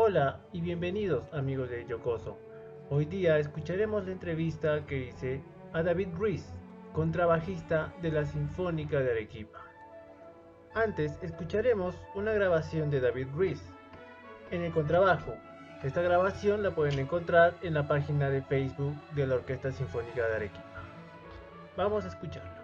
Hola y bienvenidos amigos de Yocoso. Hoy día escucharemos la entrevista que hice a David Ruiz, contrabajista de la Sinfónica de Arequipa. Antes escucharemos una grabación de David Ruiz en el contrabajo. Esta grabación la pueden encontrar en la página de Facebook de la Orquesta Sinfónica de Arequipa. Vamos a escucharla.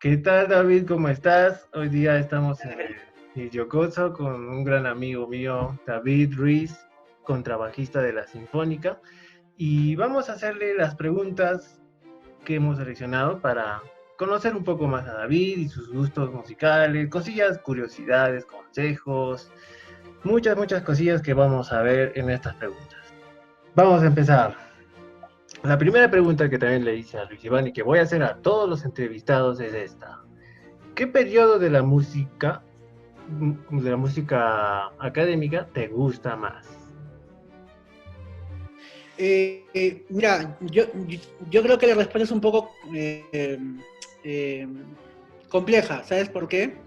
¿Qué tal, David? ¿Cómo estás? Hoy día estamos en el Yocoso con un gran amigo mío, David Ruiz, contrabajista de la Sinfónica, y vamos a hacerle las preguntas que hemos seleccionado para conocer un poco más a David y sus gustos musicales, cosillas, curiosidades, consejos, muchas cosillas que vamos a ver en estas preguntas. Vamos a empezar. La primera pregunta que también le hice a Luis Iván y que voy a hacer a todos los entrevistados es esta. ¿Qué periodo de la música académica te gusta más? Mira, yo creo que la respuesta es un poco eh, compleja, ¿sabes por qué?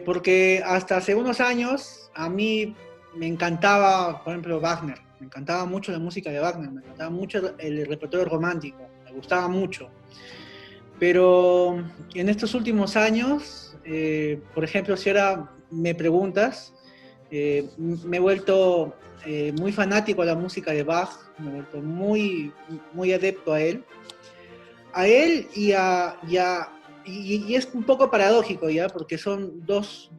Porque hasta hace unos años a mí me encantaba, por ejemplo, Wagner, me encantaba mucho la música de Wagner, me encantaba mucho el repertorio romántico, me gustaba mucho. Pero en estos últimos años, por ejemplo, si ahora me preguntas, me he vuelto muy fanático a la música de Bach, me he vuelto muy adepto a él. A él y es un poco paradójico, ¿ya? Porque son dos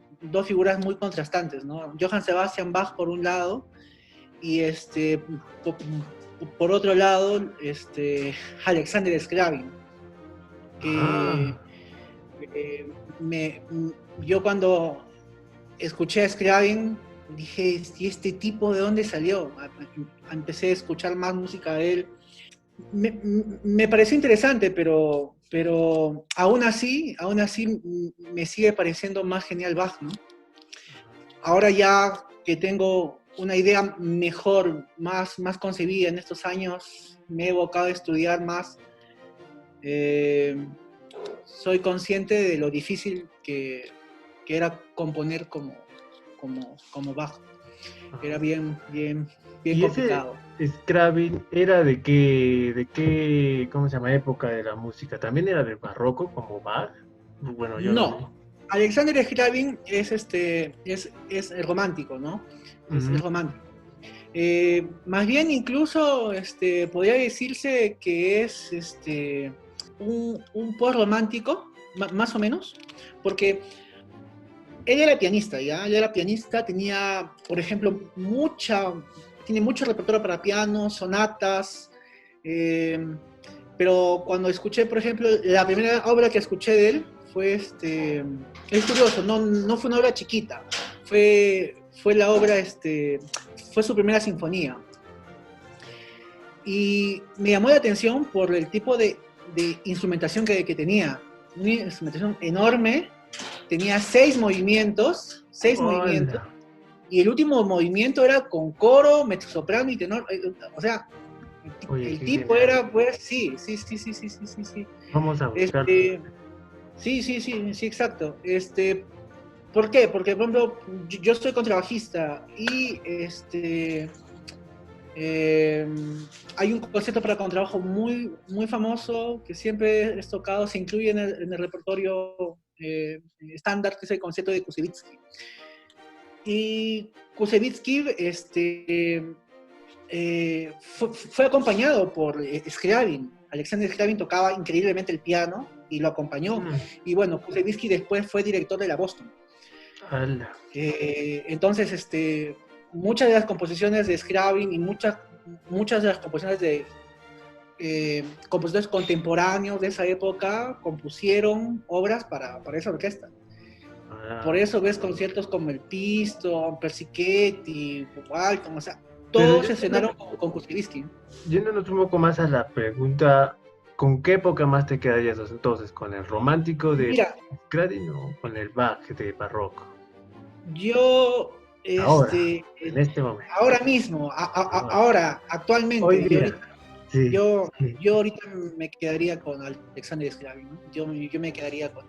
figuras muy contrastantes, ¿no? Johann Sebastian Bach por un lado y por, por otro lado Alexander Scriabin, que Ah, me, yo cuando escuché a Scriabin dije, ¿y este tipo de dónde salió? Empecé a escuchar más música de él. Me pareció interesante, pero aún así me sigue pareciendo más genial Bach, ¿no? Ahora ya que tengo una idea mejor, más concebida en estos años, me he evocado a estudiar más. Eh, Soy consciente de lo difícil que era componer como Bach. Era ah. bien ¿Y ese complicado. Scrabble era de qué, cómo se llama, época de la música? ¿También era del barroco como Bach? Bueno, yo no sé. No, Alexander Scriabin es romántico, ¿no? Es Ujú. romántico. Más bien incluso podría decirse que es un post-romántico, más o menos, porque él era pianista, ¿ya? Él era pianista, tenía, por ejemplo, tiene mucho repertorio para piano, sonatas, eh, pero cuando escuché, por ejemplo, la primera obra que escuché de él fue es curioso, no fue una obra chiquita, fue la obra, fue su primera sinfonía. Y me llamó la atención por el tipo de instrumentación que tenía. Una instrumentación enorme, tenía seis movimientos, Hola. y el último movimiento era con coro, mezzosoprano y tenor. O sea, Oye, el qué tipo genial. era, pues, sí. Vamos a buscarlo. Este, sí, exacto. ¿Por qué? Porque, por ejemplo, yo soy contrabajista y eh, hay un concepto para contrabajo muy famoso que siempre es tocado, se incluye en el repertorio estándar, que es el concepto de Kusevitsky. Y Kusevitsky fue acompañado por Scriabin. Alexander Scriabin tocaba increíblemente el piano y lo acompañó. Y bueno, Kusevitzky después fue director de la Boston. Entonces, muchas de las composiciones de Scriabin y muchas de las composiciones de compositores contemporáneos de esa época compusieron obras para esa orquesta. Por eso ves conciertos como el Piston, Persichetti, Walton, o sea, todos se estrenaron con Kusevitzky. Yéndonos un poco más a la pregunta, ¿con qué época más te quedarías entonces? ¿Con el romántico de Scriabin o con el Bach de barroco? Yo, ahora, en este momento. Ahora mismo, ahora, actualmente, hoy día. Yo ahorita me quedaría con Alexander Scriabin, ¿no? Yo me quedaría con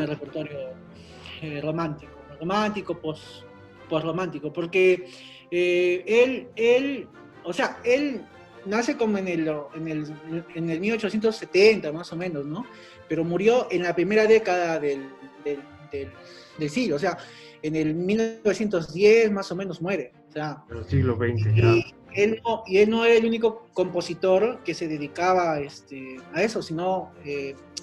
el repertorio romántico, post-romántico, porque él nace como en el 1870 más o menos, ¿no? Pero murió en la primera década del siglo, o sea, en el 1910 más o menos muere, o sea, el siglo XX, él no era el único compositor que se dedicaba a eso, sino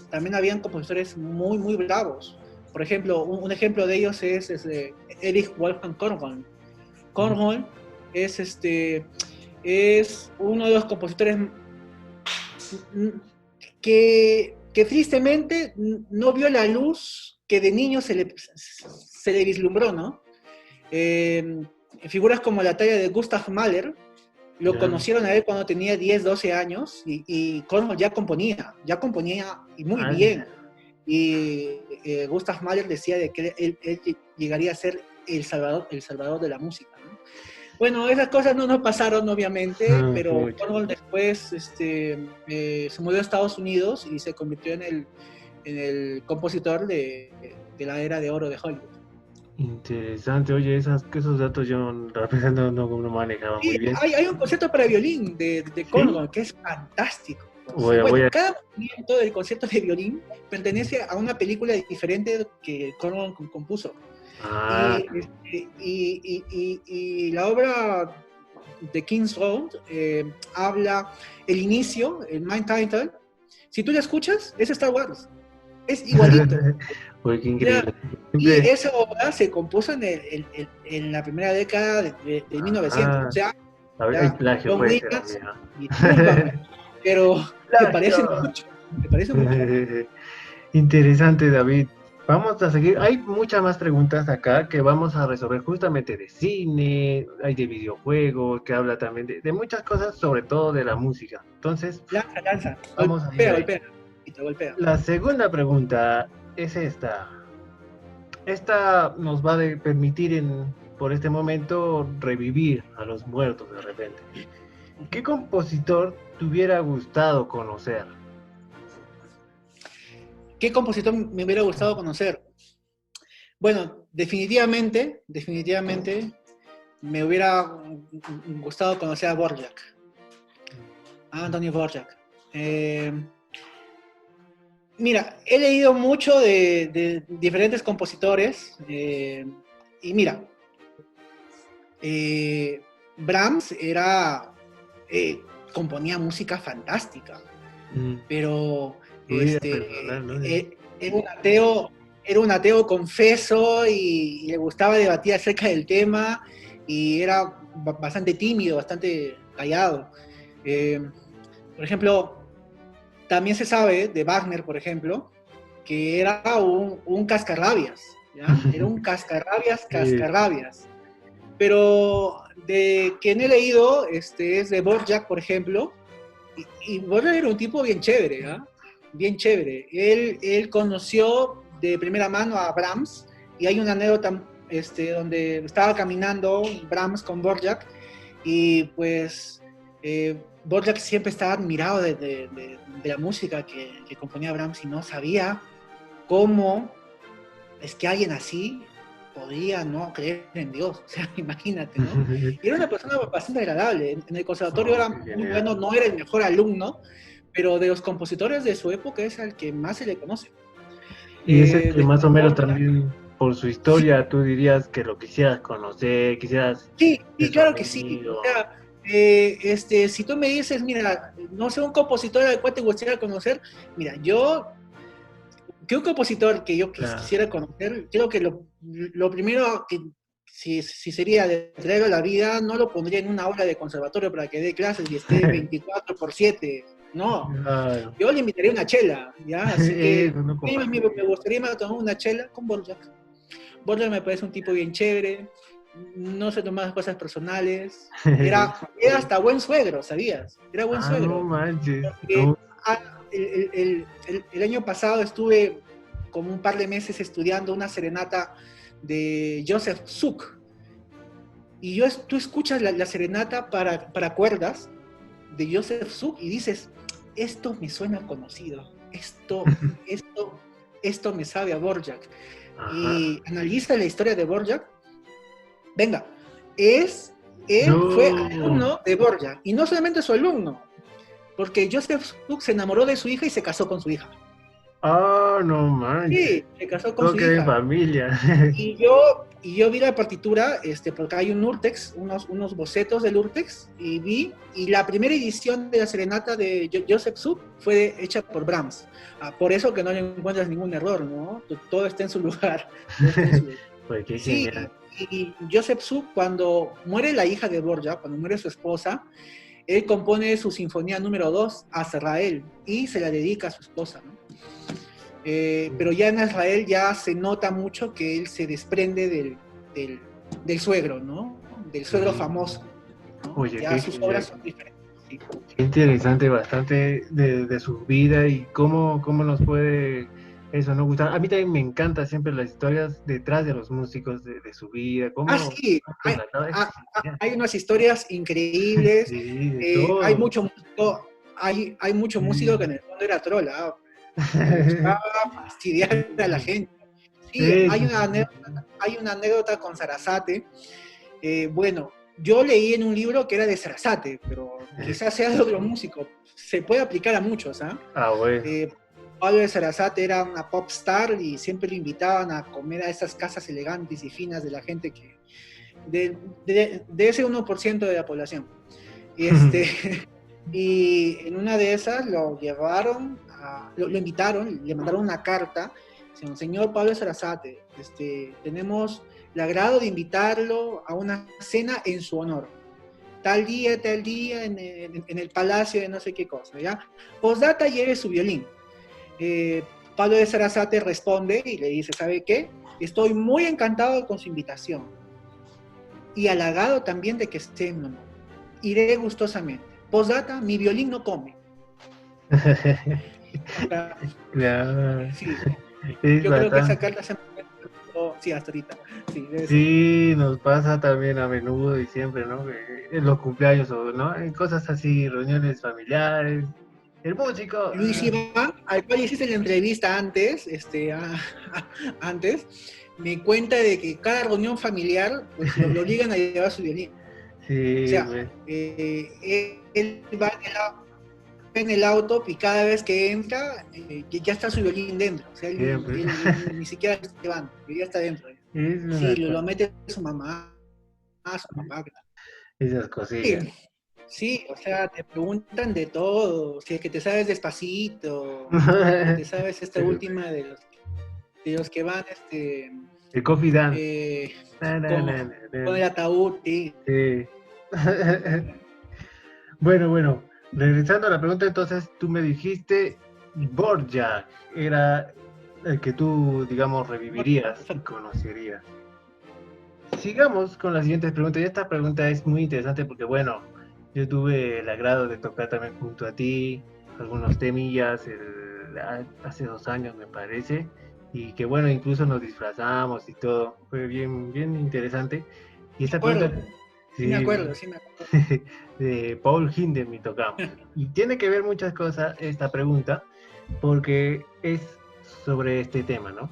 también habían compositores muy, muy bravos. Por ejemplo, un ejemplo de ellos es Erich Wolfgang Korngold. Korngold es uno de los compositores que tristemente no vio la luz que de niño se le vislumbró, ¿no? Figuras como la talla de Gustav Mahler lo conocieron a él cuando tenía 10, 12 años y Korngold ya componía y muy bien. Y Gustav Mahler decía de que él llegaría a ser el salvador de la música, ¿no? Bueno, esas cosas no pasaron, obviamente, pero Korngold después se mudó a Estados Unidos y se convirtió en el compositor de la era de oro de Hollywood. Interesante, oye, esos datos yo no manejaba muy bien. Hay un concierto para violín de Korngold que es fantástico. Cada movimiento del concierto de violín pertenece a una película diferente que Korngold compuso. Y la obra de King's Road habla el inicio, el main title. Si tú la escuchas, es Star Wars. Es igualito. Uy, qué increíble. Y esa obra se compuso en la primera década de 1900. O sea, hay plagio, puede ser. Pero me parece mucho. Interesante, David. Vamos a seguir. Hay muchas más preguntas acá que vamos a resolver justamente de cine, hay de videojuegos, que habla también de muchas cosas, sobre todo de la música. Entonces, lanza. Vamos golpea. La segunda pregunta es esta. Esta nos va a permitir por este momento revivir a los muertos de repente. ¿Qué compositor te hubiera gustado conocer? ¿Qué compositor me hubiera gustado conocer? Bueno, definitivamente me hubiera gustado conocer a Dvorak, a Anthony Dvorak. Mira, he leído mucho de diferentes compositores y mira, Brahms componía música fantástica, pero era un ateo confeso y le gustaba debatir acerca del tema y era bastante tímido, bastante callado. Por ejemplo, también se sabe de Wagner, por ejemplo, que era un cascarrabias, ¿ya? Era un cascarrabias. Pero de quien he leído es de Dvorak, por ejemplo, y Dvorak era un tipo bien chévere, ¿ah? Bien chévere. Él conoció de primera mano a Brahms, y hay una anécdota donde estaba caminando Brahms con Dvorak, y pues Dvorak siempre estaba admirado de la música que componía Brahms y no sabía cómo es que alguien así podía no creer en Dios, o sea, imagínate, ¿no? Y era una persona bastante agradable, en el conservatorio era muy bueno, no era el mejor alumno, pero de los compositores de su época es al que más se le conoce. Y es el que más o menos también, por su historia, tú dirías que lo quisieras conocer, quisieras... Sí, claro que sí. O sea, Si tú me dices, mira, no sé, un compositor al cual te gustaría conocer, mira, que un compositor que yo Claro. quisiera conocer, creo que lo primero que, si sería de traerlo a la vida, no lo pondría en una aula de conservatorio para que dé clases y esté 24/7, no. Claro. Yo le invitaría una chela, ¿ya? Así que Eso no me compartiría. gustaría más tomar una chela con Borja. Borja me parece un tipo bien chévere, no se tomaba cosas personales, era hasta buen suegro, ¿sabías? Era buen Ah, no suegro. manches. Porque No. el año pasado estuve como un par de meses estudiando una serenata de Joseph Suk. Y tú escuchas la serenata para cuerdas de Joseph Suk y dices, esto me suena conocido, esto me sabe a Borjak. Ajá. Y analiza la historia de Borjak. Venga, él fue No. alumno de Borjak, y no solamente su alumno, porque Joseph Suk se enamoró de su hija y se casó con su hija. Ah, no manches. Sí, se casó con Todo su queda en hija. familia. Y yo vi la partitura, porque hay un Urtex, unos bocetos del Urtex, y la primera edición de la serenata de Joseph Suk fue hecha por Brahms. Por eso que no le encuentras ningún error, ¿no? Todo está en su lugar. Todo está en su lugar. Pues qué Sí, genial. y Joseph Suk, cuando muere la hija de Borja, cuando muere su esposa, él compone su sinfonía número 2 a Azrael y se la dedica a su esposa, ¿no? Pero ya en Israel ya se nota mucho que él se desprende del suegro, ¿no? Del suegro Sí. famoso, ¿no? Oye, Ya qué sus genial. obras son diferentes. Sí. Qué interesante bastante de su vida y cómo nos puede eso no gustar. A mí también me encanta siempre las historias detrás de los músicos, de su vida, cómo Sí, pues, la acaba. Eso es genial. hay unas historias increíbles, Sí, de hay todo. mucho músico, hay mucho músico que en el fondo era trola, le gustaba fastidiar a la Sí. gente. Sí, Eso sí. hay una anécdota con Sarasate. Bueno, yo leí en un libro que era de Sarasate, pero quizás sea de otro músico. Se puede aplicar a muchos, ¿ah? Ah, bueno. Eh, Pablo de Sarasate era una pop star y siempre lo invitaban a comer a esas casas elegantes y finas de la gente de ese 1% de la población. Y, y en una de esas lo llevaron, lo invitaron, le mandaron una carta, señor Pablo Sarasate, tenemos el agrado de invitarlo a una cena en su honor. Tal día, en el palacio de no sé qué cosa, ¿ya? Postdata, lleve su violín. Pablo de Sarasate responde y le dice, ¿sabe qué? Estoy muy encantado con su invitación y halagado también de que esté en honor. Iré gustosamente. Postdata, mi violín no come. O sea, Claro. sí, Es yo creo que esa bastante. carta se me... Sí, hasta ahorita. Sí, debe ser. Sí, nos pasa también a menudo y siempre, ¿no? En los cumpleaños o, ¿no? En cosas así, reuniones familiares. El músico. Luis Iván, al cual hiciste la entrevista antes, antes, me cuenta de que cada reunión familiar, pues lo obligan a llevar su violín. O Sí, sea, güey. él va en el auto y cada vez que entra, ya está su violín dentro. O sea, Siempre. él ni siquiera está llevando, ya está dentro. Es Sí, una lo cosa. mete su mamá, su papá. Esas Sí, cosillas. sí, o sea, te preguntan de todo. Si es que te sabes Despacito, que te sabes esta última de los que van El Coffee Dan. eh, Na, na, con, na, na, con na. el ataúd, sí. Sí. Bueno, regresando a la pregunta, entonces tú me dijiste Borjak era el que tú, digamos, revivirías y conocerías. Sigamos con las siguientes preguntas. Y esta pregunta es muy interesante porque, bueno, yo tuve el agrado de tocar también junto a ti algunos temillas hace 2 años, me parece, y que, bueno, incluso nos disfrazamos y todo. Fue bien, bien interesante. Y Me esta pregunta, acuerdo, sí me sí, acuerdo, sí me acuerdo. de Paul Hindemith tocamos. Y tiene que ver muchas cosas esta pregunta porque es sobre este tema, ¿no?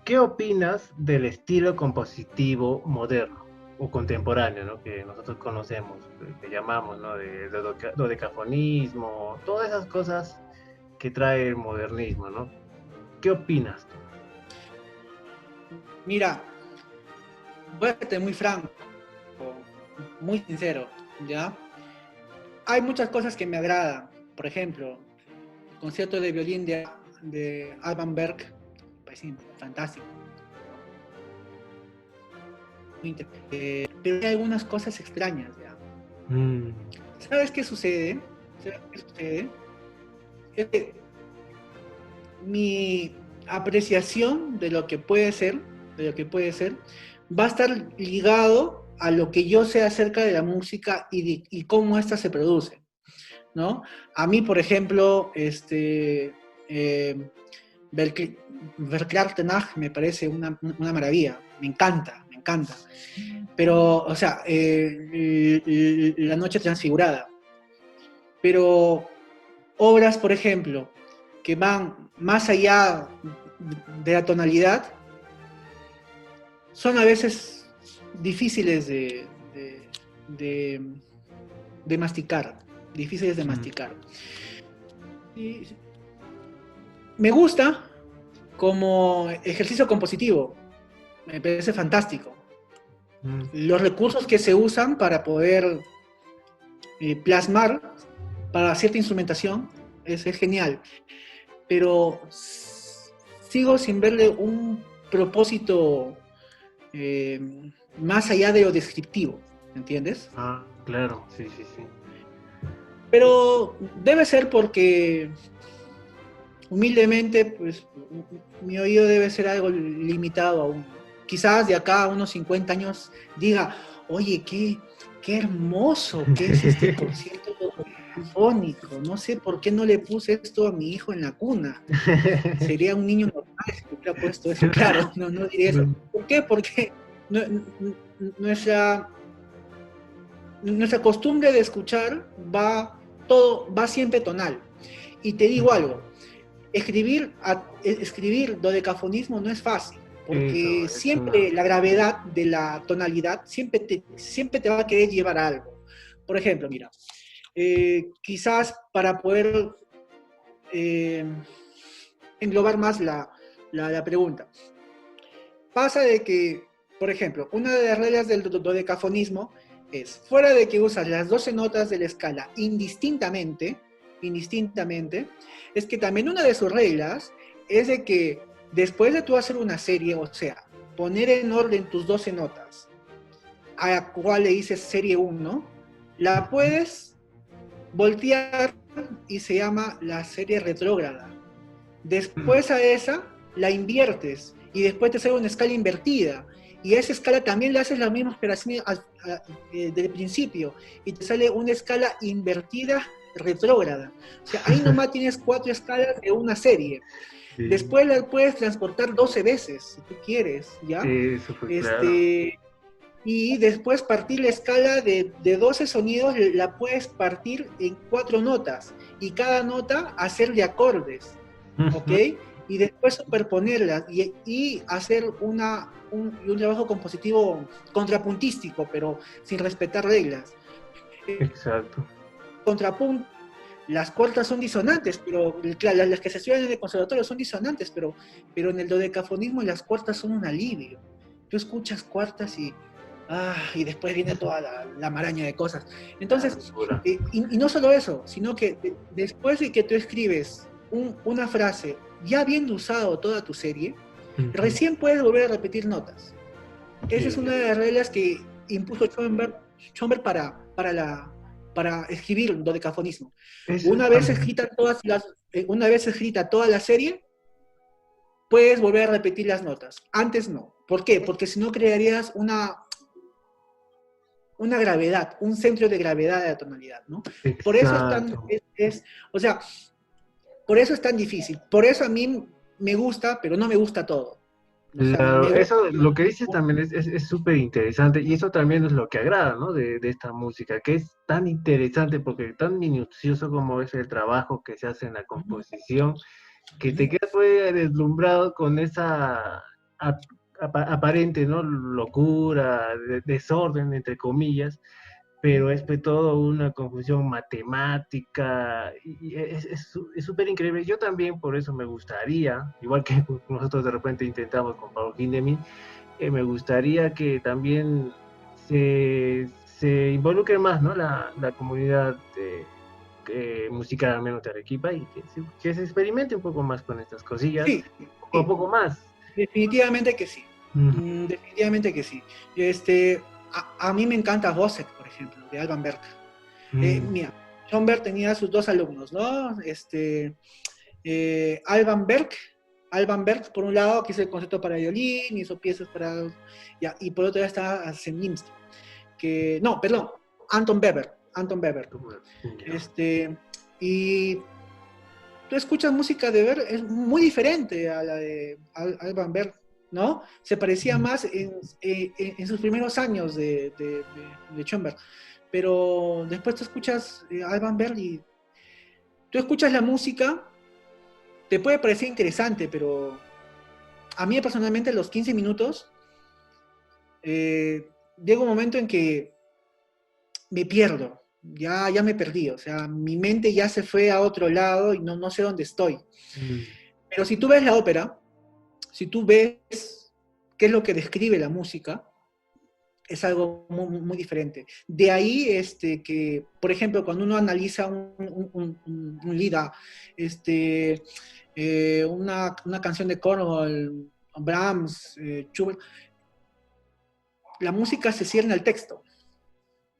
¿Qué opinas del estilo compositivo moderno o contemporáneo, ¿no? Que nosotros conocemos, que llamamos, ¿no? De dodecafonismo, todas esas cosas que trae el modernismo, ¿no? ¿Qué opinas tú? Mira, voy a ser muy franco, muy sincero, ¿ya? hay muchas cosas que me agradan. Por ejemplo, el concierto de violín de Alban Berg, me parece fantástico. Pero hay algunas cosas extrañas, ¿ya? ¿Sabes qué sucede? ¿Sabes qué sucede? Es que mi apreciación de lo que puede ser, va a estar ligado a lo que yo sé acerca de la música y cómo ésta se produce, ¿no? A mí, por ejemplo, Verclair Tenag me parece una maravilla, me encanta, me encanta. Pero, o sea, La Noche Transfigurada. Pero obras, por ejemplo, que van más allá de la tonalidad, son a veces difíciles de, de masticar, difíciles de masticar. Y me gusta como ejercicio compositivo, me parece fantástico. Los recursos que se usan para poder plasmar para cierta instrumentación es genial, pero sigo sin verle un propósito más allá de lo descriptivo, ¿entiendes? Ah, claro, sí, sí, sí. Pero debe ser porque humildemente, pues mi oído debe ser algo limitado aún. Quizás de acá a unos 50 años diga, oye, qué hermoso que es este concierto sinfónico. No sé por qué no le puse esto a mi hijo en la cuna. Sería un niño normal si le hubiera puesto eso. Claro, no diría eso. ¿Por qué? Porque nuestra costumbre de escuchar va siempre tonal. Y te digo algo, escribir dodecafonismo no es fácil, porque siempre la gravedad de la tonalidad siempre te va a querer llevar a algo. Por ejemplo, mira, quizás para poder englobar más la pregunta, pasa de que, por ejemplo, una de las reglas del dodecafonismo es, fuera de que usas las 12 notas de la escala indistintamente, es que también una de sus reglas es de que después de tú hacer una serie, o sea, poner en orden tus 12 notas, a la cual le dices serie 1, la puedes voltear y se llama la serie retrógrada. Después a esa la inviertes y después te sale una escala invertida. Y a esa escala también le haces las mismas operaciones del principio y te sale una escala invertida retrógrada. O sea, ahí nomás tienes 4 escalas de una serie. Sí. Después la puedes transportar 12 veces, si tú quieres, ¿ya? Eso fue claro. Y después partir la escala de 12 sonidos, la puedes partir en 4 notas. Y cada nota hacerle acordes, ¿ok? Y después superponerlas y hacer un trabajo compositivo contrapuntístico, pero sin respetar reglas. Exacto. Contrapunto, las cuartas son disonantes, pero las que se estudian en el conservatorio son disonantes, pero en el dodecafonismo las cuartas son un alivio. Tú escuchas cuartas y después viene toda la maraña de cosas. Entonces, y no solo eso, sino que después de que tú escribes una frase ya habiendo usado toda tu serie, recién puedes volver a repetir notas. Esa es una de las reglas que impuso Schoenberg para escribir dodecafonismo. Una vez escrita toda la serie, puedes volver a repetir las notas. Antes no. ¿Por qué? Porque si no crearías una gravedad, un centro de gravedad de la tonalidad, ¿no? Exacto. Por eso por eso es tan difícil. Por eso a mí me gusta, pero no me gusta todo. Claro, eso, lo que dices también es súper interesante y eso también es lo que agrada, ¿no? De esta música, que es tan interesante porque tan minucioso como es el trabajo que se hace en la composición, que te quedas pues deslumbrado con esa aparente, ¿no? Locura, desorden, entre comillas, pero es todo una confusión matemática y es súper increíble. Yo también por eso me gustaría, igual que nosotros de repente intentamos con Pablo Hindemith, me gustaría que también se se involucre más, ¿no? La comunidad musical, al menos de Arequipa, y que se experimente un poco más con estas cosillas, Sí, poco a sí, poco más. definitivamente que sí. Ujú. Definitivamente que sí. A mí me encanta Gossek, por ejemplo, de Alban Berg. Mm, Mira, John Berg tenía sus dos alumnos, ¿no? Alban Berg, por un lado, que hizo el concepto para violín, hizo piezas para... Ya, y por otro lado está Zemlinsky, que... No, perdón, Anton Weber. ya. Este, y tú escuchas música de Berg, es muy diferente a la de Alban Berg, ¿no? Se parecía más en sus primeros años de Schoenberg. Pero después tú escuchas Alban Berg y tú escuchas la música, te puede parecer interesante, pero a mí personalmente los 15 minutos llega un momento en que me pierdo, ya me perdí, o sea, mi mente ya se fue a otro lado y no sé dónde estoy. Mm, Pero si tú ves la ópera, si tú ves qué es lo que describe la música, es algo muy diferente. De ahí que, por ejemplo, cuando uno analiza un Lida, una canción de Cornwall, Brahms, Schubert, la música se cierne al texto.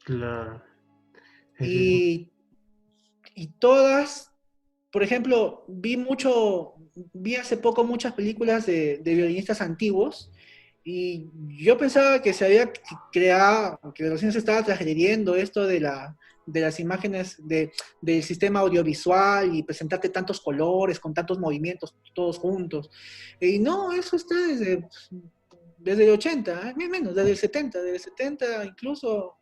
claro. Eso es. Y, y todas, por ejemplo, vi hace poco muchas películas de violinistas antiguos y yo pensaba que se había creado, que recién se estaba transgrediendo esto de las imágenes del sistema audiovisual y presentarte tantos colores, con tantos movimientos, todos juntos. Y no, eso está desde el 80, menos, desde el 70 incluso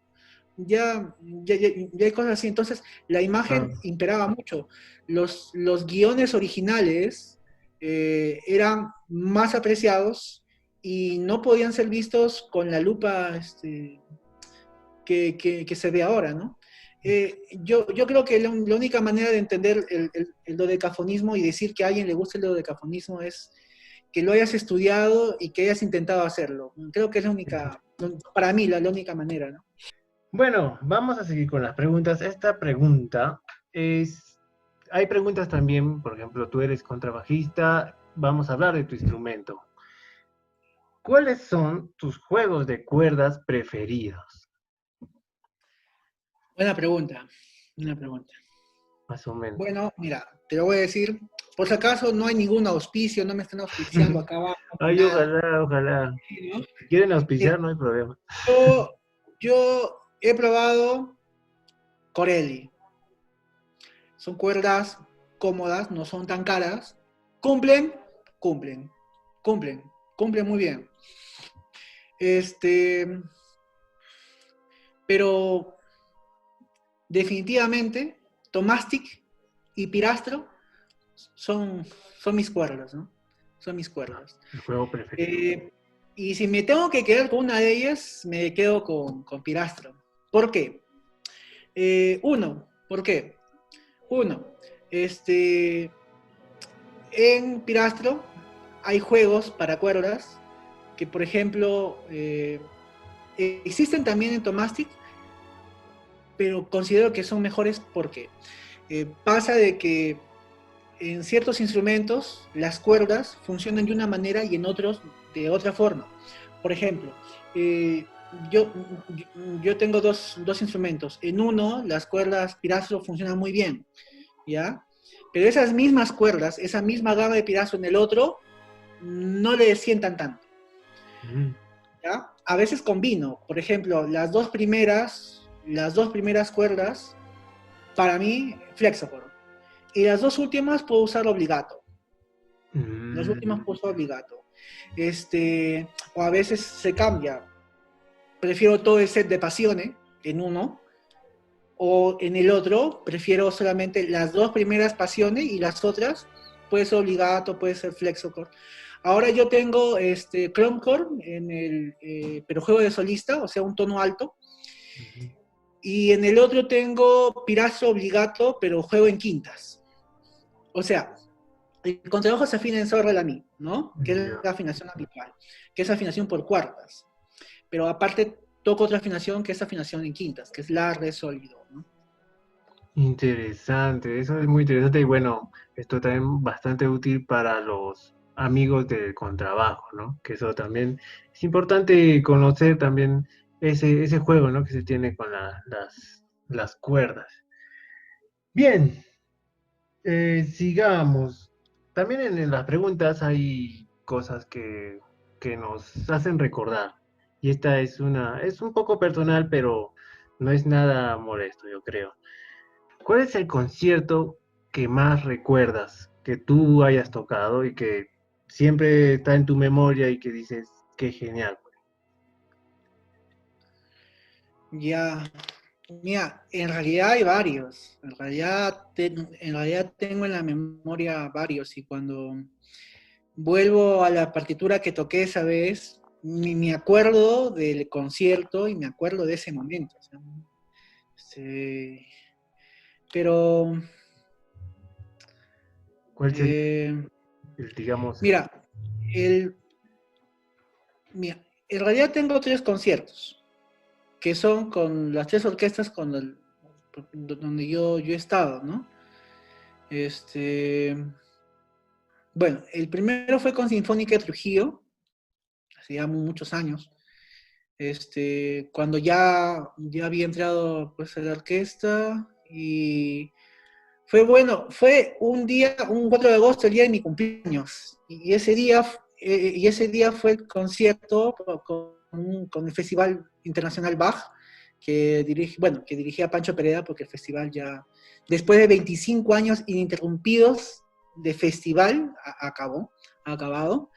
ya hay cosas así. Entonces, la Ah, imagen imperaba mucho. Los guiones originales eran más apreciados y no podían ser vistos con la lupa que se ve ahora, ¿no? Yo creo que la única manera de entender el dodecafonismo y decir que a alguien le gusta el dodecafonismo es que lo hayas estudiado y que hayas intentado hacerlo. Creo que es para mí, la única manera, ¿no? bueno, vamos a seguir con las preguntas. Esta pregunta es, hay preguntas también, por ejemplo, tú eres contrabajista, vamos a hablar de tu instrumento. ¿Cuáles son tus juegos de cuerdas preferidos? Buena pregunta, buena pregunta. Más o menos. Bueno, mira, te lo voy a decir, por si acaso no hay ningún auspicio, no me están auspiciando acá abajo, ni Ay, nada, ojalá, ojalá. ¿no? Si quieren Mira, auspiciar, no hay problema. yo he probado Corelli. Son cuerdas cómodas, no son tan caras. Cumplen, cumplen, cumplen, cumplen muy bien. Este, pero definitivamente, Tomastic y Pirastro son, son mis cuerdas, ¿no? Son mis cuerdas. El juego preferido. Eh, y si me tengo que quedar con una de ellas, me quedo con Pirastro. ¿Por qué? ¿Por qué? Uno, este, en Pirastro hay juegos para cuerdas que, por ejemplo, existen también en Tomastic, pero considero que son mejores porque pasa de que en ciertos instrumentos las cuerdas funcionan de una manera y en otros de otra forma. Por ejemplo, eh, yo, yo tengo dos instrumentos. En uno, las cuerdas Pirastro funcionan muy bien, ¿ya? Pero esas mismas cuerdas, esa misma gama de Pirastro en el otro, no le sientan tanto, Mm, ¿ya? A veces combino. Por ejemplo, las dos primeras cuerdas, para mí, flexocord. Y las dos últimas puedo usar obligato. Las últimas mm, puedo usar obligato. O a veces se cambia. Prefiero todo el set de Passione en uno, o en el otro prefiero solamente las dos primeras Passione y las otras puede ser obligato, puede ser flexocord. Ahora yo tengo Chromecore pero juego de solista, o sea, un tono alto, ujú. y en el otro tengo Pirastro obligato, pero juego en quintas. O sea, el contrabajo se afina en sol re la mi, ¿no? Que es Ya. la afinación habitual, que es afinación por cuartas. Pero aparte toco otra afinación que es afinación en quintas, que es la, re, sol y do, ¿no? Interesante, eso es muy interesante y bueno, esto también bastante útil para los amigos del contrabajo, ¿no? Que eso también es importante conocer también ese juego, ¿no? Que se tiene con las cuerdas. Bien, sigamos. También en las preguntas hay cosas que nos hacen recordar. Y esta es un poco personal, pero no es nada molesto, yo creo. ¿Cuál es el concierto que más recuerdas que tú hayas tocado y que siempre está en tu memoria y que dices, qué genial? Ya, mira, en realidad hay varios. En realidad tengo en la memoria varios. Y cuando vuelvo a la partitura que toqué esa vez, me acuerdo del concierto y me acuerdo de ese momento. O sea, este, pero, ¿Cuál sería eh, digamos, mira, el, mira, en realidad tengo tres conciertos, que son con las tres orquestas donde yo he estado, ¿no? Este, bueno, el primero fue con Sinfónica de Trujillo, hace ya muchos años, cuando ya había entrado pues, a la orquesta y fue bueno, fue un día, un 4 de agosto, el día de mi cumpleaños, y ese día fue el concierto con el Festival Internacional Bach, que dirigía Pancho Pereda, porque el festival ya, después de 25 años ininterrumpidos de festival, ha acabado,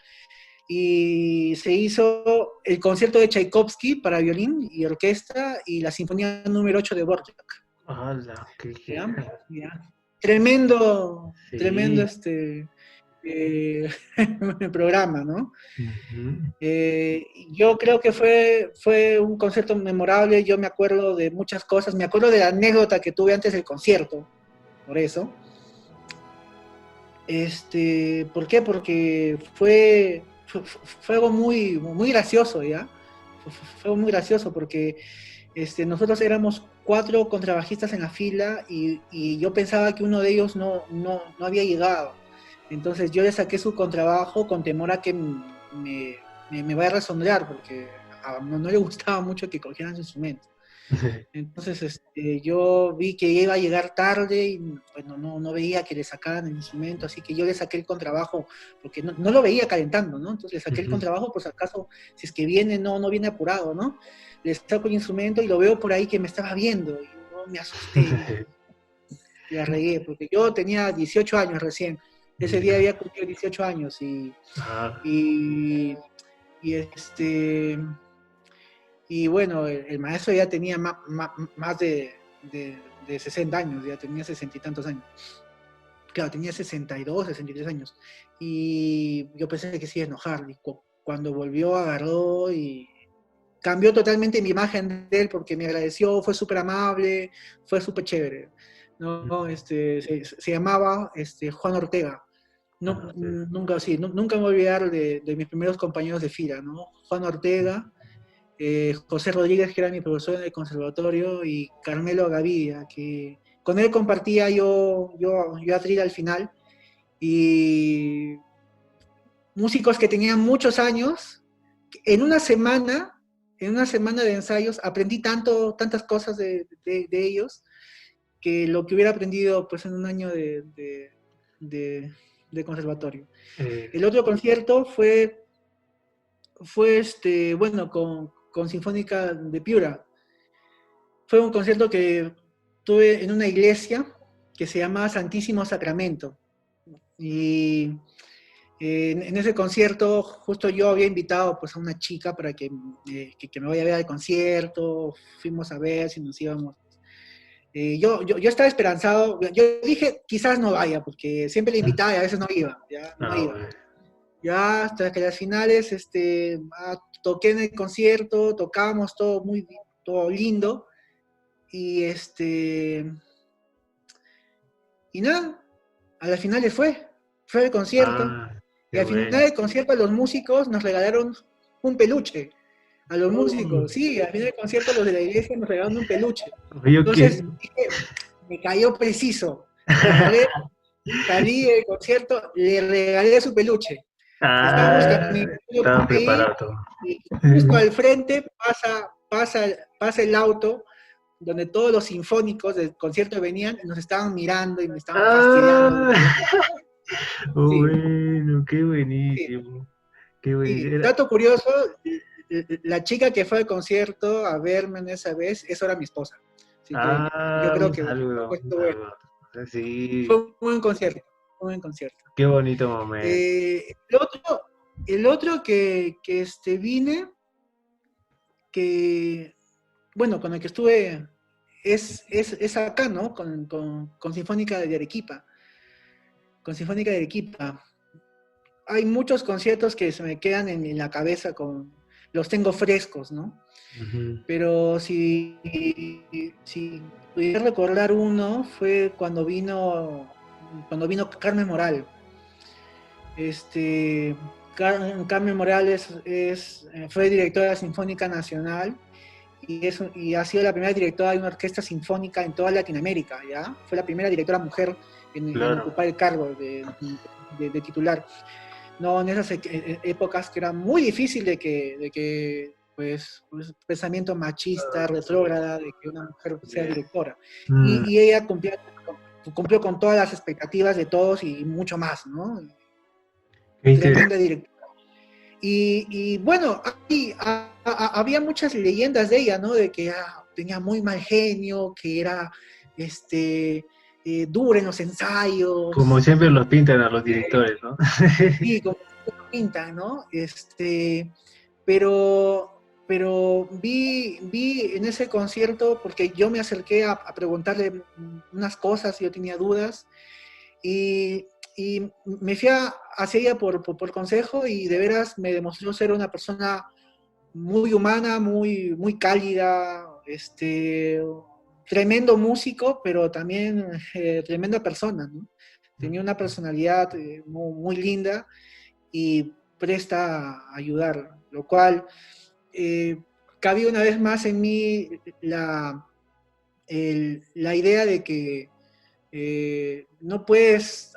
y se hizo el concierto de Tchaikovsky para violín y orquesta y la Sinfonía número 8 de Dvorak. ¡hala, qué ¿Ya? genial! ¿Ya? Tremendo, tremendo Sí. eh, programa, ¿no? Ujú. Yo creo que fue un concierto memorable, yo me acuerdo de muchas cosas, me acuerdo de la anécdota que tuve antes del concierto, por eso. ¿Por qué? Porque fue algo muy gracioso, ¿ya? Fue algo muy gracioso porque nosotros éramos cuatro contrabajistas en la fila y yo pensaba que uno de ellos no había llegado. Entonces yo le saqué su contrabajo con temor a que me vaya a resondar porque no le gustaba mucho que cogieran su instrumento. Entonces yo vi que iba a llegar tarde y bueno, no veía que le sacaran el instrumento, así que yo le saqué el contrabajo porque no lo veía calentando, ¿no? Entonces le saqué el Ujú. contrabajo por si acaso, si es que viene, no viene apurado, ¿no? Le saco el instrumento y lo veo por ahí que me estaba viendo y yo me asusté y la regué porque yo tenía 18 años recién. Ese día Ya. había cumplido 18 años Ah, y, y y bueno, el maestro ya tenía más de 60 años, ya tenía 60 y tantos años. Claro, tenía 62, 63 años. Y yo pensé que se iba a enojar. Y cuando volvió, agarró y cambió totalmente mi imagen de él porque me agradeció, fue súper amable, fue súper chévere. ¿No? Se llamaba Juan Ortega. ah, sí. Nunca me voy a olvidar de mis primeros compañeros de fila, ¿no? Juan Ortega, José Rodríguez, que era mi profesor en el conservatorio, y Carmelo Gavidia, que con él compartía yo atril al final, y músicos que tenían muchos años, en una semana, en una semana de ensayos, aprendí tantas cosas de ellos, que lo que hubiera aprendido pues en un año de, de conservatorio. Eh, El otro concierto fue bueno, con Sinfónica de Piura. Fue un concierto que tuve en una iglesia que se llama Santísimo Sacramento. Y en ese concierto, justo yo había invitado pues, a una chica para que me vaya a ver al concierto. Fuimos a ver si nos íbamos. Yo estaba esperanzado. Yo dije, quizás no vaya, porque siempre le invitaba y a veces no iba. Ya, no iba. bueno. Ya hasta que las finales toqué en el concierto, tocábamos todo lindo. Y y nada, a las finales fue el concierto. Ah, Y qué al final bueno. del concierto los músicos nos regalaron un peluche. A los Oh, músicos, sí, al final del concierto los de la iglesia nos regalaron un peluche. yo que... Entonces dije, me cayó preciso. Agarré, salí del concierto, le regalé su peluche. Estábamos Ah, caminando estaba por ahí preparado todo. y justo al frente pasa el auto donde todos los sinfónicos del concierto venían y nos estaban mirando y me estaban fastidiando. Ah, Sí, bueno, qué sí, buenísimo. Qué sí. buenísimo. Dato curioso, la chica que fue al concierto a verme en esa vez, eso era mi esposa. Así que yo Ah, creo un que saludo, un fue bueno. saludo. Sí, Fue un buen concierto, un buen concierto. qué bonito momento. El otro, el otro que vine, que, bueno, con el que estuve, es acá, ¿no? Con Sinfónica de Arequipa. Con Sinfónica de Arequipa. Hay muchos conciertos que se me quedan en la cabeza, los tengo frescos, ¿no? Ujú. Pero si pudiera recordar uno, fue cuando vino Carmen Moral. Este, Carmen Morales fue directora de la Sinfónica Nacional y ha sido la primera directora de una orquesta sinfónica en toda Latinoamérica, ¿ya? Fue la primera directora mujer en Claro. ocupar el cargo de titular. No, en esas épocas que era muy difícil de que pues, pensamiento machista, retrógrada, de que una mujer sea Bien. directora. Mm, Y ella cumplió con todas las expectativas de todos y mucho más, ¿no? qué Tremenda interesante. directora. Y bueno, había muchas leyendas de ella, ¿no? De que tenía muy mal genio, que era dura en los Como ensayos, siempre los pintan a los directores, ¿no? sí, como lo pintan, ¿no? Pero vi en ese concierto, porque yo me acerqué a preguntarle unas cosas, yo tenía dudas, y, y me fui hacia ella por consejo y de veras me demostró ser una persona muy humana, muy cálida, tremendo músico, pero también tremenda persona, ¿no? Tenía una personalidad muy linda y presta a ayudar, lo cual cabía una vez más en mí la idea de que no puedes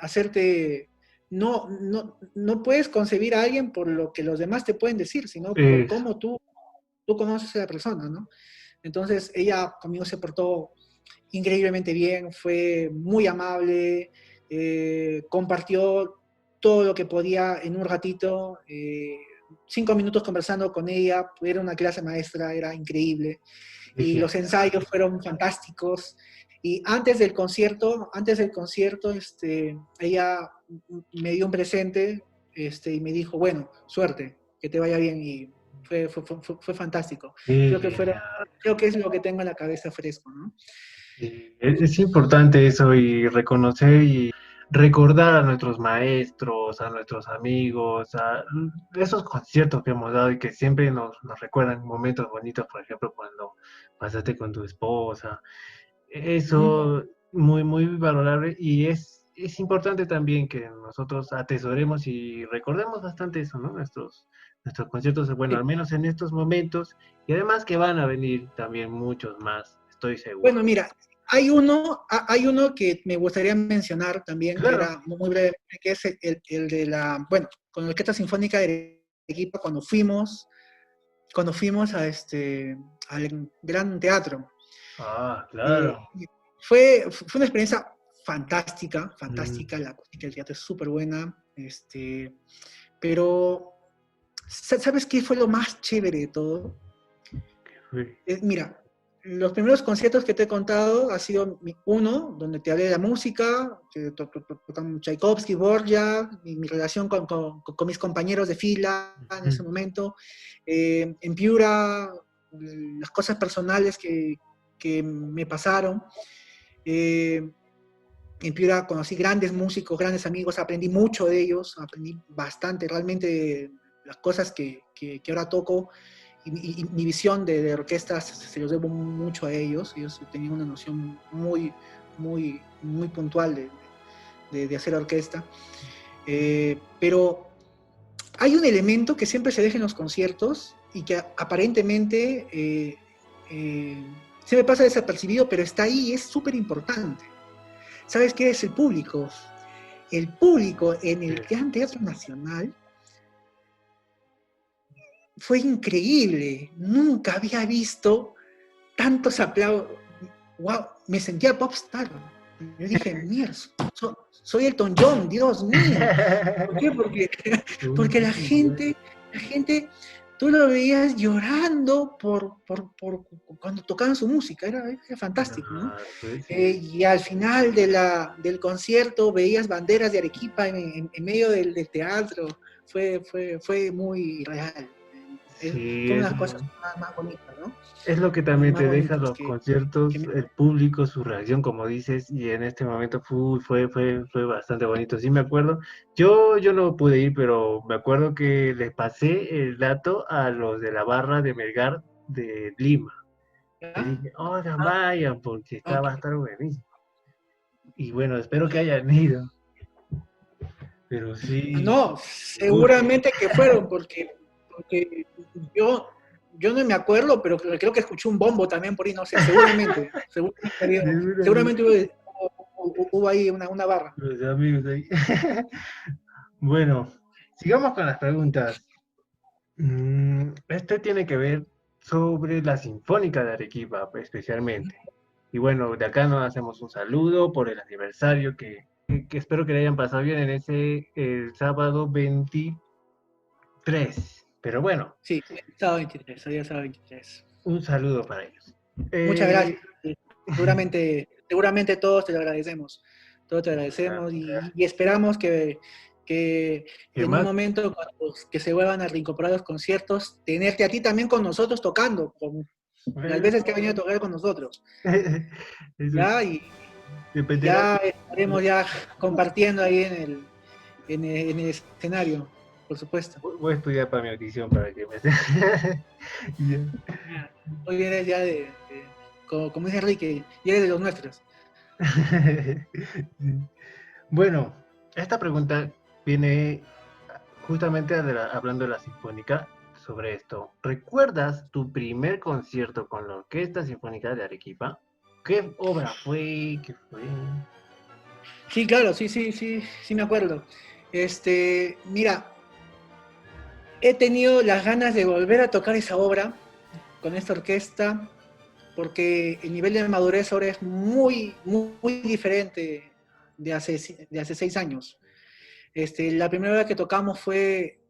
no puedes concebir a alguien por lo que los demás te pueden decir, sino por Eso. cómo tú conoces a la persona, ¿no? Entonces ella conmigo se portó increíblemente bien, fue muy amable, compartió todo lo que podía en un ratito, 5 minutos conversando con ella, era una clase maestra, era increíble, Qué y los genial. ensayos fueron fantásticos, y antes del concierto, ella me dio un presente, y me dijo, bueno, suerte, que te vaya bien, y fue fantástico. Qué Creo que, genial. creo que es lo que tengo en la cabeza fresco, ¿no? Sí, es importante eso y reconocer y recordar a nuestros maestros, a nuestros amigos, a esos conciertos que hemos dado y que siempre nos recuerdan momentos bonitos, por ejemplo, cuando pasaste con tu esposa. Ujú. Eso muy, muy valorable y es importante también que nosotros atesoremos y recordemos bastante eso, ¿no? Nuestros conciertos, bueno, Sí. al menos en estos momentos y además que van a venir también muchos más, estoy seguro. Bueno, mira, hay uno que me gustaría mencionar también, que Claro. era muy breve, que es el de bueno, con la Orquesta Sinfónica de Arequipa cuando fuimos al Gran Teatro. Ah, Eh, claro. fue una experiencia fantástica, Mm, fantástica, la acústica del teatro es súper buena, pero ¿sabes qué fue lo más chévere de todo? fue- Mira, los primeros conciertos que te he contado ha sido uno, donde te hablé de la música, que tocan Tchaikovsky, Borja, mi relación con mis compañeros de fila en ese momento, en Piura, las cosas personales que me pasaron. Eh, en Piura conocí grandes músicos, grandes amigos, aprendí mucho de ellos, aprendí bastante, realmente las cosas que ahora toco y mi visión de orquestas se los debo mucho a ellos. Ellos tenían una noción muy puntual de hacer orquesta. Pero hay un elemento que siempre se deja en los conciertos y que aparentemente se me pasa desapercibido, pero está ahí y es súper importante. ¿Sabes qué es el público? El público en el Gran Teatro Nacional fue increíble. Nunca había visto tantos aplausos. Wow, me sentía popstar. Yo dije, mierda, soy Elton John, Dios mío. ¿Por qué? Porque la gente, tú lo veías llorando cuando tocaban su música, era fantástico, ¿no? Pues, sí. Y al final del concierto veías banderas de Arequipa en medio del teatro, fue muy real. Sí, Fue una de las cosas más bonitas, ¿no? es lo que Más, también más te deja bonitas los conciertos, me... el público, su reacción, como dices, y en este momento fue bastante bonito. Sí me acuerdo, yo no pude ir, pero me acuerdo que les pasé el dato a los de la barra de Melgar de Lima. Les ¿Ah? dije, oigan, vayan, porque va a Ok. estar buenísimo. Y bueno, espero que hayan ido, pero sí, No, uy, seguramente que fueron, porque yo no me acuerdo, pero creo que escuché un bombo también por ahí, no sé, seguramente seguramente hubo ahí una barra. los amigos ahí. Bueno, sigamos con las preguntas. Este tiene que ver sobre la Sinfónica de Arequipa, especialmente. Y bueno, de acá nos hacemos un saludo por el aniversario que espero que le hayan pasado bien en ese el sábado 23. Pero bueno, Sí, sábado 23, hoy es sábado 23. un saludo para ellos. Muchas Eh, gracias. Seguramente todos te lo agradecemos. Todos te claro, agradecemos y esperamos que ¿qué en un más? momento que se vuelvan a reincorporar los conciertos, tenerte a ti también con nosotros tocando, con las Bueno, veces que ha venido a tocar con nosotros. eso ¿Ya? Y dependerá. ya estaremos ya compartiendo ahí en el escenario, por supuesto. Voy a estudiar para mi audición para que me... Ya. Hoy vienes ya como dice Enrique, ya eres de los nuestros. Sí. Bueno, esta pregunta viene justamente hablando de la Sinfónica sobre esto. ¿Recuerdas tu primer concierto con la Orquesta Sinfónica de Arequipa? ¿Qué obra fue? ¿Qué fue? Sí, claro, sí me acuerdo. Mira, he tenido las ganas de volver a tocar esa obra con esta orquesta, porque el nivel de madurez ahora es muy diferente de hace 6 años. La primera obra que tocamos fue,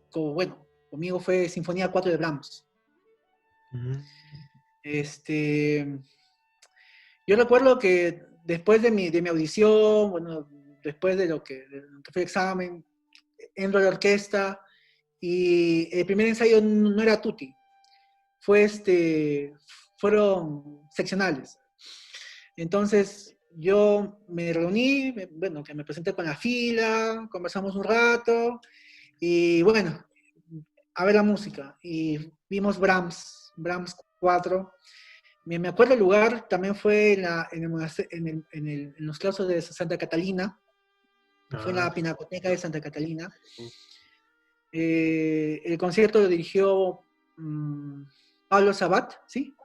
conmigo fue Sinfonía 4 de Brahms. Ujú. Este, yo recuerdo que después de mi audición, bueno, después de lo que fue el examen, entro a la orquesta y el primer ensayo no era tutti, fue fueron seccionales. Entonces yo me reuní, bueno, que me presenté con la fila, conversamos un rato y bueno, a ver la música. Y vimos Brahms 4. Me acuerdo el lugar, también fue en los claustros de Santa Catalina, fue en Ah, la Pinacoteca de Santa Catalina. sí. El concierto lo dirigió Pablo Sabat, ¿sí?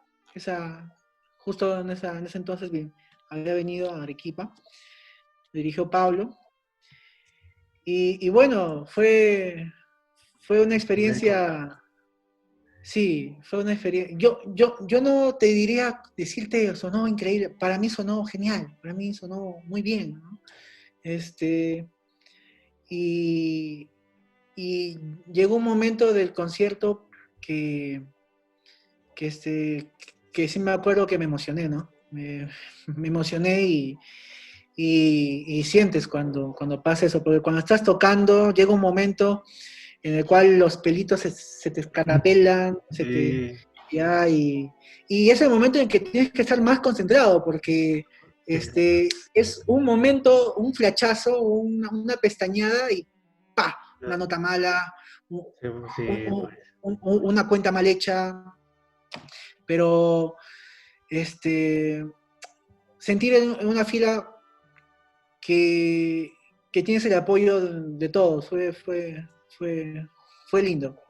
Justo en ese entonces había venido a Arequipa, dirigió Pablo. Y bueno, fue una Primer contacto. experiencia, sí, fue una experiencia. Yo no te diría decirte sonó increíble, para mí sonó genial, para mí sonó muy bien, ¿no? Este, y, y llegó un momento del concierto que, que, este, que sí me acuerdo que me emocioné, ¿no? Me emocioné y sientes cuando pasa eso, porque cuando estás tocando llega un momento en el cual los pelitos se te escarapelan, Sí, ya, y es el momento en que tienes que estar más concentrado, porque es un momento, un flachazo, una pestañada y ¡pa! Una nota mala, un- sí, sí, pues. una cuenta mal hecha, pero sentir en una fila que, que tienes el apoyo de todos, fue lindo.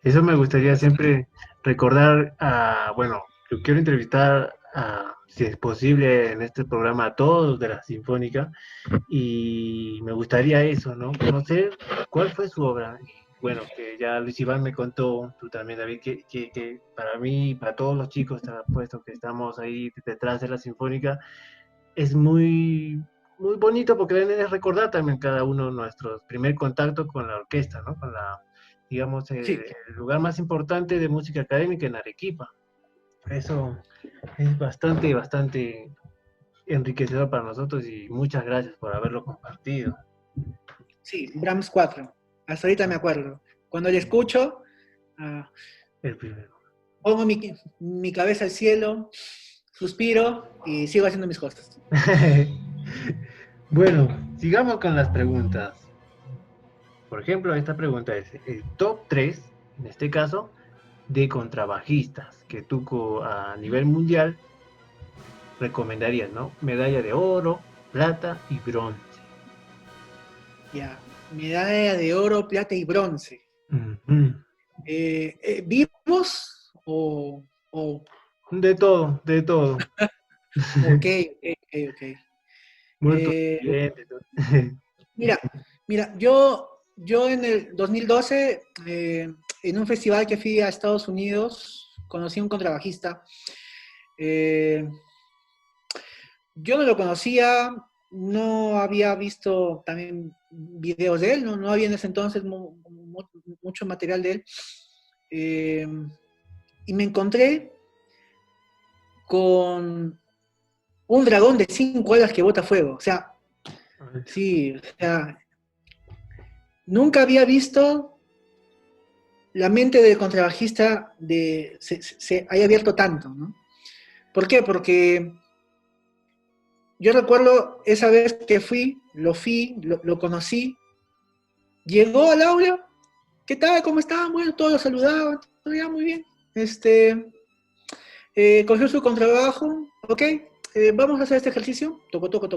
Eso me gustaría siempre recordar bueno, yo quiero entrevistar si es posible en este programa a todos los de la Sinfónica y me gustaría eso, ¿no? Conocer cuál fue su obra. Y bueno, que ya Luis Iván me contó, tú también, David, que para mí, para todos los chicos, puesto que estamos ahí detrás de la Sinfónica, es muy bonito porque es recordar también cada uno nuestro primer contacto con la orquesta, ¿no? Con la, digamos, Sí, el lugar más importante de música académica en Arequipa. Eso es bastante enriquecedor para nosotros y muchas gracias por haberlo compartido. sí, Brahms 4. Hasta ahorita me acuerdo. Cuando le escucho, ah, El primero. pongo mi cabeza al cielo, suspiro y sigo haciendo mis cosas. Bueno, sigamos con las preguntas. Por ejemplo, esta pregunta es el top 3, en este caso, de contrabajistas que tú a nivel mundial recomendarías, ¿no? Medalla de oro, plata y bronce. Ya, medalla de oro, plata y bronce. Ujú. ¿Vivos o De todo, de todo. ok, ok. Muertos Eh, vivientes. mira, mira, yo en el 2012, en un festival que fui a Estados Unidos, conocí a un contrabajista. Eh, yo no lo conocía, no había visto también videos de él, no había en ese entonces mucho material de él. Eh, y me encontré con un dragón de 5 alas que bota fuego. O sea, sí, o sea, nunca había visto la mente del contrabajista se haya abierto tanto, ¿no? ¿Por qué? Porque yo recuerdo esa vez que lo conocí, llegó al aula, ¿qué tal? ¿Cómo estaban? Bueno, todos lo saludaban, todo ya muy bien. Cogió su contrabajo, ok, vamos a hacer este ejercicio, toco,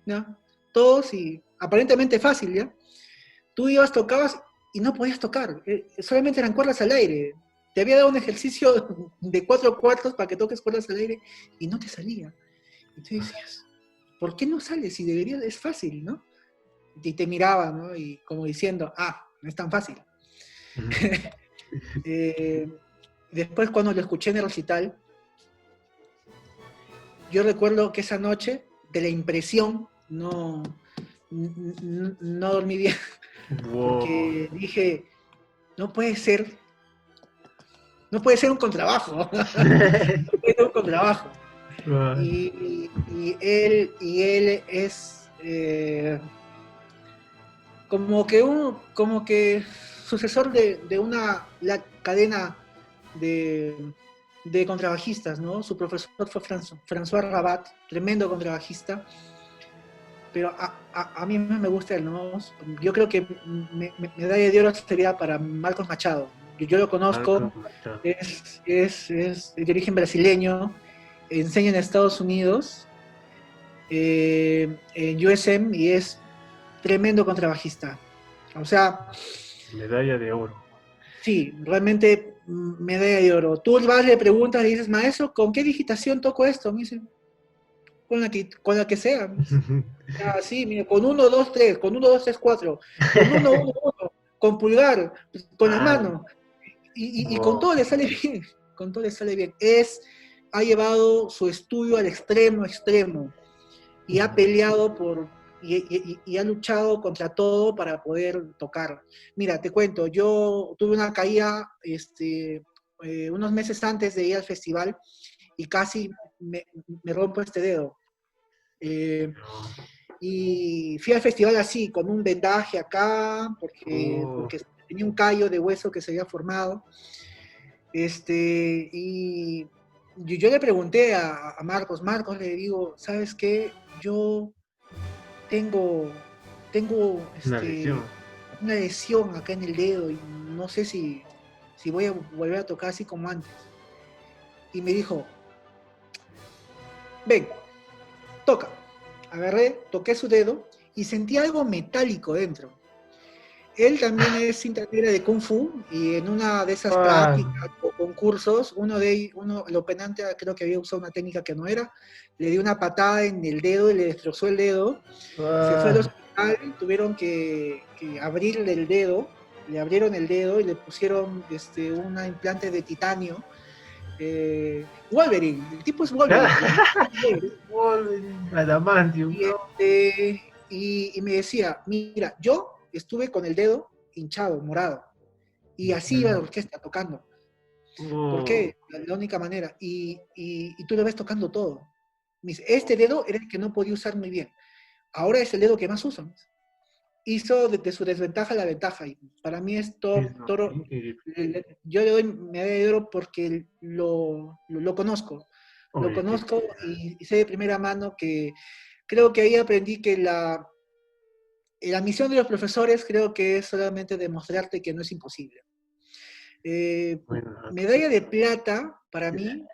¿ya? Todos y aparentemente fácil, ¿ya? Tú ibas, tocabas y no podías tocar, solamente eran cuerdas al aire. Te había dado un ejercicio de 4 cuartos para que toques cuerdas al aire y no te salía. Y tú decías, ¿por qué no sale? Si debería, es fácil, ¿no? Y te miraba, ¿no? Y como diciendo, no es tan fácil. eh, Después cuando lo escuché en el recital, yo recuerdo que esa noche, de la impresión, no dormí bien, Wow. porque dije, no puede ser, no puede ser un contrabajo, no puede ser un contrabajo. Y él es como que sucesor de una la cadena de contrabajistas, ¿no? Su profesor fue François Rabat, tremendo contrabajista, pero a mí me gusta él, ¿no? Yo creo que medalla de oro sería para Marcos Machado. Yo lo conozco, es de origen brasileño, enseña en Estados Unidos, en USM, y es tremendo contrabajista. O sea, Medalla de oro. sí, realmente medalla de oro. Tú vas, le preguntas, le dices, maestro, ¿con qué digitación toco esto? Me dice, con la que sea. Sí, mira, con 1, 2, 3, con 1, 2, 3, 4, con 1, 1, 1, con pulgar, con la mano. Y con Wow. todo le sale bien, con todo le sale bien. Ha llevado su estudio al extremo y ha peleado y ha luchado contra todo para poder tocar. Mira, te cuento, yo tuve una caída unos meses antes de ir al festival y casi me rompo este dedo. Y fui al festival así, con un vendaje acá, porque tenía un callo de hueso que se había formado. Y yo le pregunté a Marcos, le digo, ¿sabes qué? Yo tengo, tengo Una lesión. una lesión acá en el dedo y no sé si voy a volver a tocar así como antes. Y me dijo, ven, toca. Agarré, toqué su dedo y sentí algo metálico dentro. Él también es cinta negra de Kung Fu y en una de esas Ah, prácticas o concursos, lo penante creo que había usado una técnica que no era, le dio una patada en el dedo y le destrozó el dedo, se fue al ah, hospital, tuvieron que abrirle el dedo, le abrieron el dedo y le pusieron una implante de titanio. Wolverine, el tipo es Wolverine, literalmente Wolverine. Wolverine, Adamantium, Y, no. y me decía, mira, yo estuve con el dedo hinchado, morado, y así iba la orquesta tocando. ¿Por Oh, qué? La única manera. Y tú lo ves tocando todo. Me dice, este dedo era el que no podía usar muy bien. Ahora es el dedo que más uso. Hizo de su desventaja la ventaja. Y para mí es eso, toro. increíble. Yo le doy medalla de oro porque lo conozco. Lo Oye, qué conozco chévere. y sé de primera mano que creo que ahí aprendí que la misión de los profesores creo que es solamente demostrarte que no es imposible. Eh, Bueno, qué medalla chévere. de plata para mí